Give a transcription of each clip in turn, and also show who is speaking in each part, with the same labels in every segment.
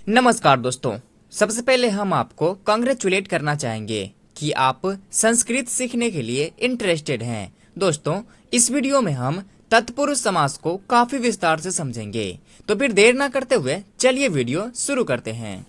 Speaker 1: नमस्कार दोस्तों, सबसे पहले हम आपको कांग्रेचुलेट करना चाहेंगे कि आप संस्कृत सीखने के लिए इंटरेस्टेड हैं। दोस्तों, इस वीडियो में हम तत्पुरुष समास को काफी विस्तार से समझेंगे, तो फिर देर ना करते हुए चलिए वीडियो शुरू करते हैं।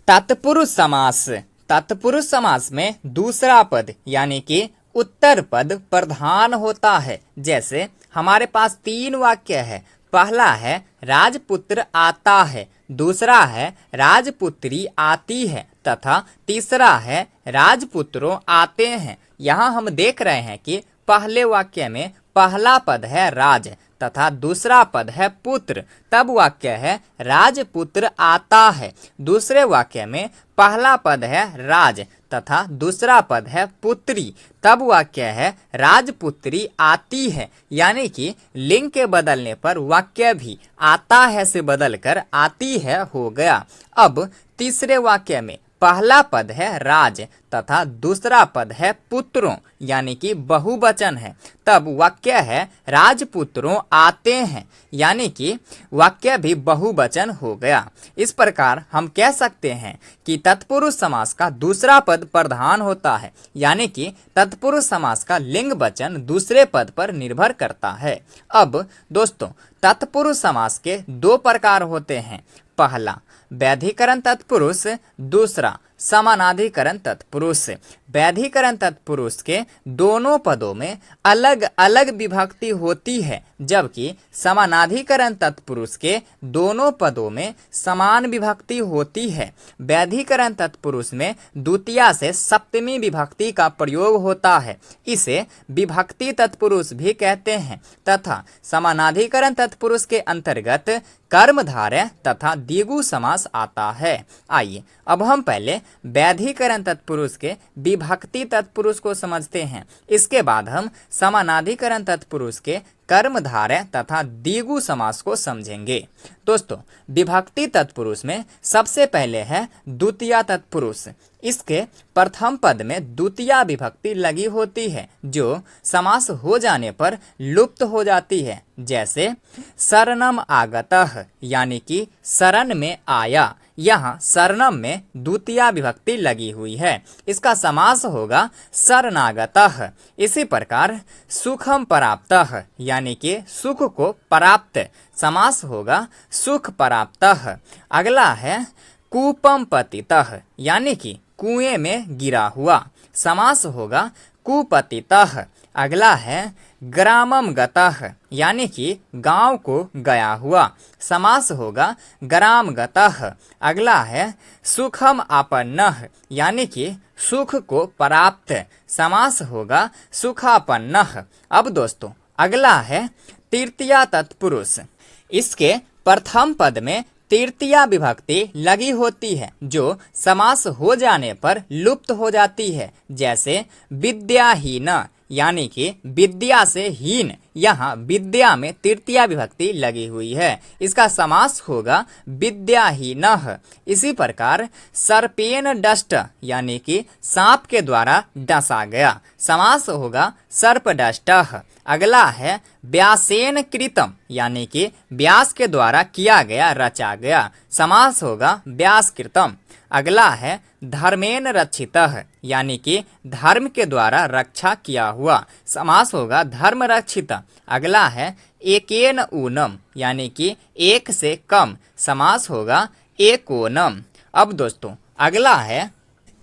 Speaker 1: तत्पुरुष समास। तत्पुरुष समास में दूसरा पद यानी कि उत्तर पद प्रधान होता है। जैसे हमारे पास 3 वाक्य है। पहला है राजपुत्र आता है, दूसरा है राजपुत्री आती है तथा तीसरा है राजपुत्रों आते हैं। यहाँ हम देख रहे हैं कि पहले वाक्य में पहला पद है राज तथा दूसरा पद है पुत्र, तब वाक्य है राजपुत्र आता है। दूसरे वाक्य में पहला पद है राज तथा दूसरा पद है पुत्री, तब वाक्य है राजपुत्री आती है। यानी कि लिंग के बदलने पर वाक्य भी आता है से बदलकर आती है हो गया। अब तीसरे वाक्य में पहला पद है राज तथा दूसरा पद है पुत्रों यानी कि बहुवचन है, तब वाक्य है राजपुत्रों आते हैं, यानी कि वाक्य भी बहुवचन हो गया। इस प्रकार हम कह सकते हैं कि तत्पुरुष समास का दूसरा पद प्रधान होता है, यानी कि तत्पुरुष समास का लिंग वचन दूसरे पद पर निर्भर करता है। अब दोस्तों, तत्पुरुष समास के 2 प्रकार होते हैं। पहला वैधिकरण तत्पुरुष, दूसरा समानाधिकरण तत्पुरुष। वैधिकरण तत्पुरुष के दोनों पदों में अलग अलग विभक्ति होती है, जबकि समानाधिकरण तत्पुरुष के दोनों पदों में समान विभक्ति होती है। वैधिकरण तत्पुरुष में द्वितीया से सप्तमी विभक्ति का प्रयोग होता है, इसे विभक्ति तत्पुरुष भी कहते हैं तथा समानाधिकरण तत्पुरुष के अंतर्गत कर्मधारय तथा द्विगु समास आता है। आइए अब हम पहले वैधिकरण तत्पुरुष के विभक्ति तत्पुरुष को समझते हैं, इसके बाद हम समानाधिकरण तत्पुरुष के कर्मधारय तथा द्विगु समास को समझेंगे। दोस्तों, विभक्ति तत्पुरुष में सबसे पहले है द्वितीया तत्पुरुष। इसके प्रथम पद में द्वितीया विभक्ति लगी होती है जो समास हो जाने पर लुप्त हो जाती है। जैसे शरणम आगतः यानी कि शरण में आया, यहाँ शरणम में द्वितीया विभक्ति लगी हुई है, इसका समास होगा शरणागतः। इसी प्रकार सुखम प्राप्तः यानी कि सुख को प्राप्त, समास होगा सुख प्राप्तः। अगला है कूपम पतितः यानी कि कुएं में गिरा हुआ, समास होगा कुपतितः। अगला है ग्रामम गतः यानी कि गांव को गया हुआ, समास होगा ग्राम गतः। अगला है सुखम आपन्नः यानी कि सुख को प्राप्त, समास होगा सुखापन्नः। अब दोस्तों, अगला है तृतीया तत्पुरुष। इसके प्रथम पद में तृतीया विभक्ति लगी होती है जो समास हो जाने पर लुप्त हो जाती है। जैसे विद्याहीन यानी कि विद्या से हीन, यहाँ विद्या में तृतीया विभक्ति लगी हुई है, इसका समास होगा विद्याहीनः। इसी प्रकार सर्पेन डष्ट यानी कि सांप के द्वारा डसा गया, समास होगा सर्पडष्टः। अगला है व्यासेन कृतम यानी कि व्यास के द्वारा किया गया, रचा गया, समास होगा व्यासकृतम। अगला है धर्मेन रक्षितः यानी कि धर्म के द्वारा रक्षा किया हुआ, समास होगा धर्म रक्षित। अगला है एकेन ऊनम यानी कि एक से कम, समास होगा एकोनम। अब दोस्तों, अगला है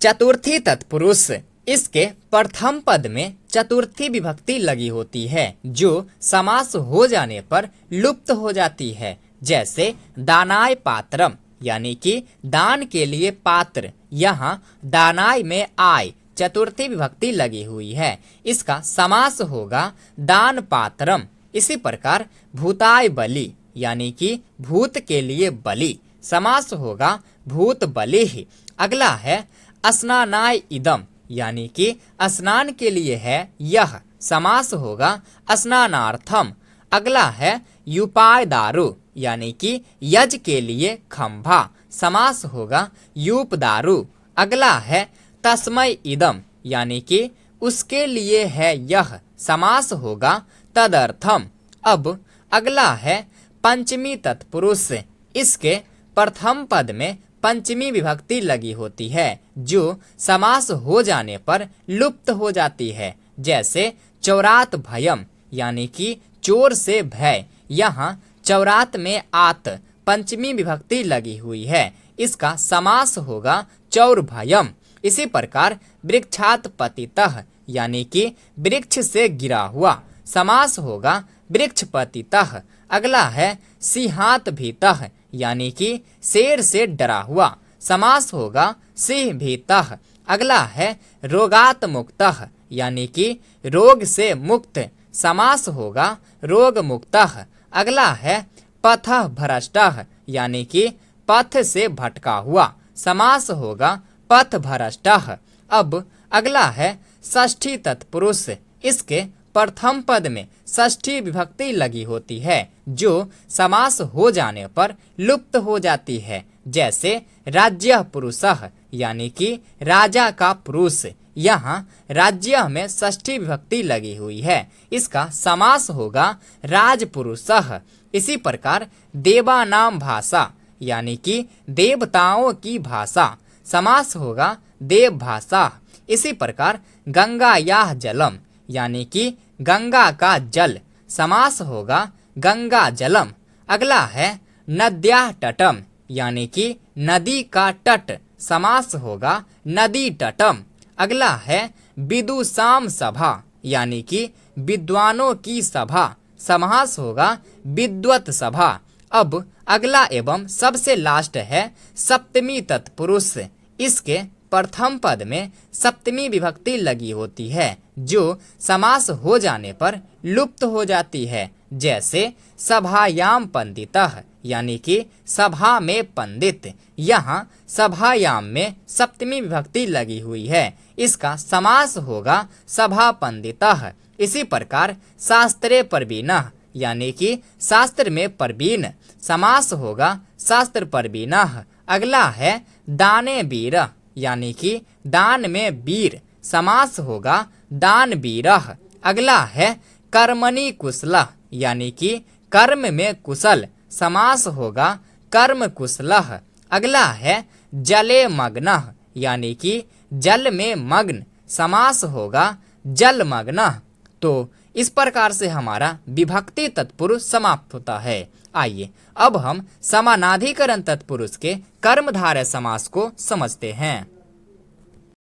Speaker 1: चतुर्थी तत्पुरुष। इसके प्रथम पद में चतुर्थी विभक्ति लगी होती है जो समास हो जाने पर लुप्त हो जाती है। जैसे दानाय पात्रम यानी कि दान के लिए पात्र, यहाँ दानाय में आय चतुर्थी विभक्ति लगी हुई है, इसका समास होगा दान पात्रम। इसी प्रकार भूताय बलि यानी कि भूत के लिए बलि, समास होगा भूत बलि। अगला है स्नानाय इदम यानी कि स्नान के लिए है यह, समास होगा स्नानार्थम। अगला है युपाय दारु यानी कि यज के लिए खंभा, समास होगा यूपदारु। अगला है तस्मै इदम यानी कि उसके लिए है यह, समास होगा तदर्थम। अब अगला है पंचमी तत्पुरुष। इसके प्रथम पद में पंचमी विभक्ति लगी होती है जो समास हो जाने पर लुप्त हो जाती है। जैसे चौरात भयम यानी कि चोर से भय। यहाँ चौरात में आत पंचमी विभक्ति लगी हुई है, इसका समास होगा चौर भयम। इसी प्रकार वृक्षात पतितः यानी कि वृक्ष से गिरा हुआ, समास होगा वृक्ष पतितः। अगला है सिंहात भीतः यानी कि शेर से डरा हुआ, समास होगा सिंह भीतः। अगला है रोगात मुक्तः यानी कि रोग से मुक्त, समास होगा रोग मुक्तः। अगला है पथः भ्रष्टः यानी कि पथ से भटका हुआ, समास होगा पथ भ्रष्टः। अब अगला है षष्ठी तत्पुरुष। इसके प्रथम पद में षष्ठी विभक्ति लगी होती है जो समास हो जाने पर लुप्त हो जाती है। जैसे राज्य पुरुषः यानी कि राजा का पुरुष। यहाँ राज्य में षष्ठी विभक्ति लगी हुई है, इसका समास होगा राजपुरुषः। इसी प्रकार देवानाम भाषा यानी कि देवताओं की भाषा, समास होगा देव भाषा। इसी प्रकार गंगायाः जलम यानी कि गंगा का जल, समास होगा गंगा जलम। अगला है नद्याः तटम यानी कि नदी का तट, समास होगा नदी तटम। अगला है विदुषाम सभा यानी कि विद्वानों की सभा, समास होगा विद्वत सभा। अब अगला एवं सबसे लास्ट है सप्तमी तत्पुरुष। इसके प्रथम पद में सप्तमी विभक्ति लगी होती है जो समास हो जाने पर लुप्त हो जाती है। जैसे सभायाम पंडितः यानी कि सभा में पंडित। यहाँ सभायाम में सप्तमी विभक्ति लगी हुई है, इसका समास होगा सभा पंडितः। इसी प्रकार शास्त्रे प्रवीणः यानी कि शास्त्र में प्रवीण, समास होगा शास्त्र प्रवीणः। अगला है दाने वीर यानी कि दान में वीर, समास होगा दान वीरः। अगला है कर्मणि कुशलः यानी कि कर्म में कुशल, समास होगा कर्म कुशलः। अगला है जले मग्नः यानी कि जल में मग्न, समास होगा जल मग्नः। तो इस प्रकार से हमारा विभक्ति तत्पुरुष समाप्त होता है। आइए अब हम समानाधिकरण तत्पुरुष के कर्मधारय समास को समझते हैं।